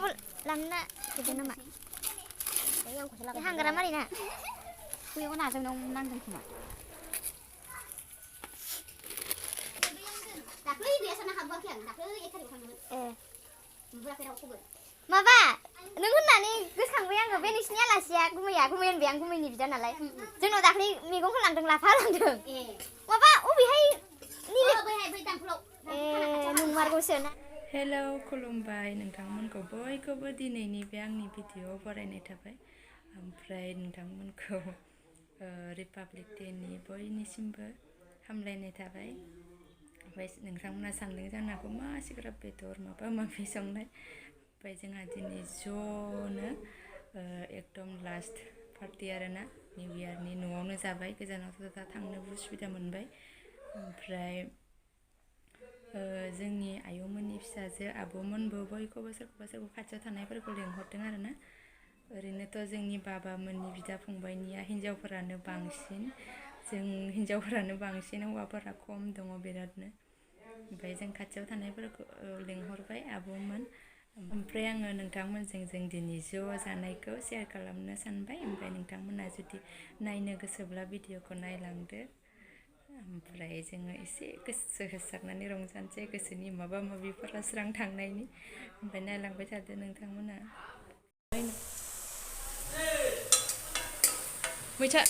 Kamu lamna gitu nama. Hanggaran mari na. Kuya ko nasa nung nandun kuma. Dakli biasa nak habang kian. Dakli ikan bukan. Berapa orang kubur? Maba, nunggu nani gus kang bayang nggak benisnya lah sih. Aku main bayang aku main bisa nalai. Jangan dakli minggu kan langdeng lapa langdeng. Maba, ubi hai. Hello खुलुमबाय नोंथांमोनखौ बयखौबो दिनैनि बे आंनि video बरायनाय थाबाय ओमफ्राय नोंथांमोनखौ republic Danny बयनिसिमबो हामलायनाय थाबाय ओमफ्राय नोंथांमोना सानदों जानो हागौ मा एसेग्राब बेदर माबा माबि संनाय ओमफ्राय जोंहा दिनै ज'नो एकदम लास्ट पार्टि आरोना निउ इयारनि न'आवनो जाबाय गोजानावथ' दा थांनोबो उसुबिदा मोनबाय ओमफ्राय जोंनि आयंमोननि फिसाजो आब'मोनबो बयखौबो सोरखौबा खाथियाव थानायफोरखौ लेंहरदों आरोना ओरैनोथ' जोंनि बाबामोननि बिदा फंबाइनिया हिन्जावफोरानो बांसिन जों हिन्जावफोरानो बांसिन हौवाफोरा खम दङ बिरादनो ओमफ्राय जों खाथियाव थानायफोरखौ लेंहरबाय आब'मोन ओमफ्राय आङो नोंथांमोनजों जों दिनै ज' जानायखौ शेयार खालामनो सानबाय ओमफ्राय नोंथांमोना जुदि नायनो गोसोब्ला भिडिअखौ नायलांदो ओमफ्राय जोङो एसे गोसो होसारनानै रंजानोसै गोसोनि माबा माबिफोरा स्रां थांनायनि ओमफ्राय नायलांबाय थादो नोंथांमोना मैथा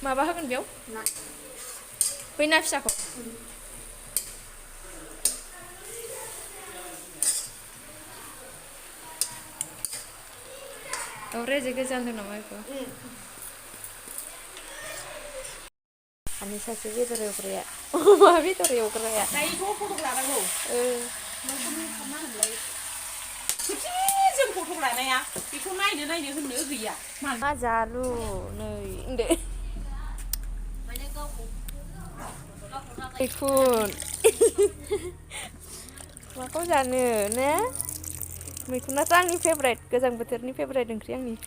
माबा होगोन बेयाव बै ना फिसाखौ रेजे गोजा होनदों नामा बेखौ Ani saja betul ya pria, mah betul ya pria. Nah itu foto kelarang lo. Mungkin kemana lagi? Kecil jeng foto kelarang ya. Itu naik hendak gaya. Mana jalu, nih, deh. Ikut. Maka jane, ne? Mikuna tang ni favorite, gazang betul ni favorite dengki yang ni.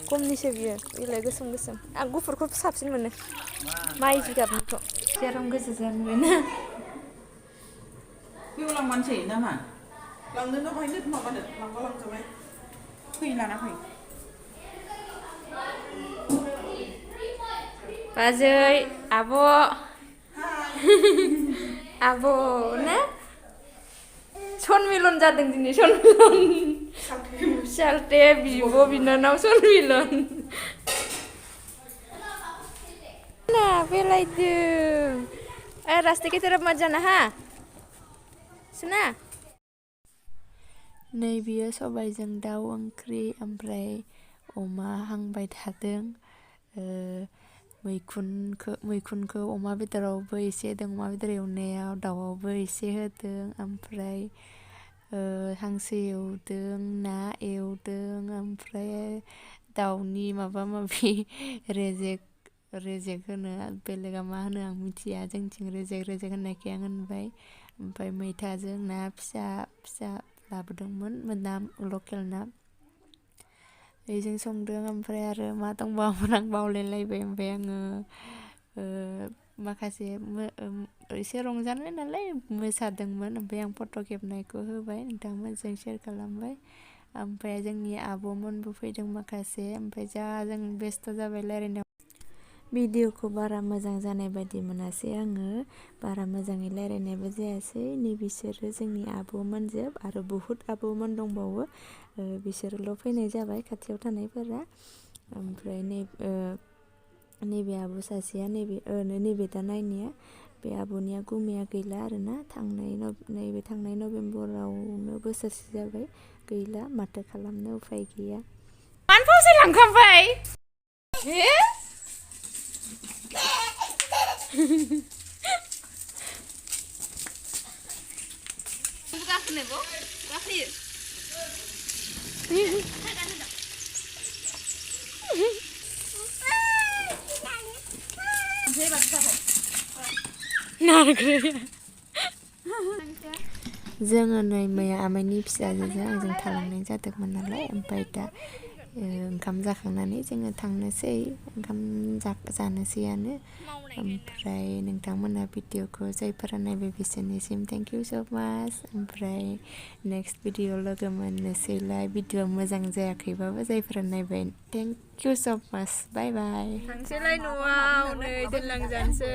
Komnisnya biar, ilah gesem. Aku perlu sabsin mana? Mai juga betul. Jarang gesesan mana? Kau ulang mana sih, nama? Ulang dulu apa ini? Mau mana? Ulang coba. Kau ilan apa? Bazoy, abo. Abo, ne? Son milon jadeng dini, son milon. Salte bibo binanau son milon. Nah, bela itu. Rasti kita terap majana ha. Sana. नै बियो सबायजों दाउ ओंख्रि ओमफ्राय अमा हांबाय थादों मैखुनखौ अमा बेदरावबो एसे होदों अमा बेदर एवनायाव दाउआवबो एसे होदों ओमफ्राय हांसो एवदों ना एवदों ओमफ्राय दाउनि माबा माबि रेजेक होनो बेलेगा मा होनो आं मिथिया जोंथिं रेजेक होननायखाय आं होनबाय ओमफ्राय मैथाजों ना फिसा लाबोदोंमोन ना लकेल ना बेजों संदों ओमफ्राय आरो मा दंबावोमोन आं बावलायलायबाय ओमफ्राय आङो माखासे एसे रंजानाय नालाय मोसादोंमोन ओमफ्राय आं फट' खेबनायखौ होबाय नोंथांमोनजों शेयार खालामबाय ओमफ्राय जोंनि आब'मोनबो फैदों माखासे ओमफ्राय जा जों बेस्थ' जाबाय रायलायनायाव भिडिअखौ बारा मोजां जानाय बायदि मोनासै आङो बारा मोजाङै रायलायनायबो जायासै नै बिसोरो जोंनि आब'मोनजोब आरो बुहुत आब'मोन दंबावो बिसोरल' फैनाय जाबाय खाथियाव थानायफोरा ओमफ्राय नैबे आब' सासेया नैबे दा नायनाया बे आब'निया गुमैया गैला आरोना थांनाय नभेम्बरावनो बोसोरसे जाबाय गैला माथो खालामनो उफाय गैया मानो फावसायलांखाबाय जोङो नै मैया आमाइनि फिसाजोजों आंजों थालांनाय जादोंमोन नालाय ओमफ्राय दा ओंखाम जाखांनानै जोङो थांनोसै ओंखाम जानोसैयानो ओमफ्राय नोंथांमोना भिडिअखौ जायफोरा नायबाय बिसोरनिसिम थेंक इउ स' माच ओमफ्राय नेक्स्ट भिडिअ लोगो मोननोसैलाय भिडिअ मोजां जायाखैबाबो जायफोरा नायबाय थेंक इउ स' माच बाय बाय थांसैलाय न'आव नै दोनलांजानोसै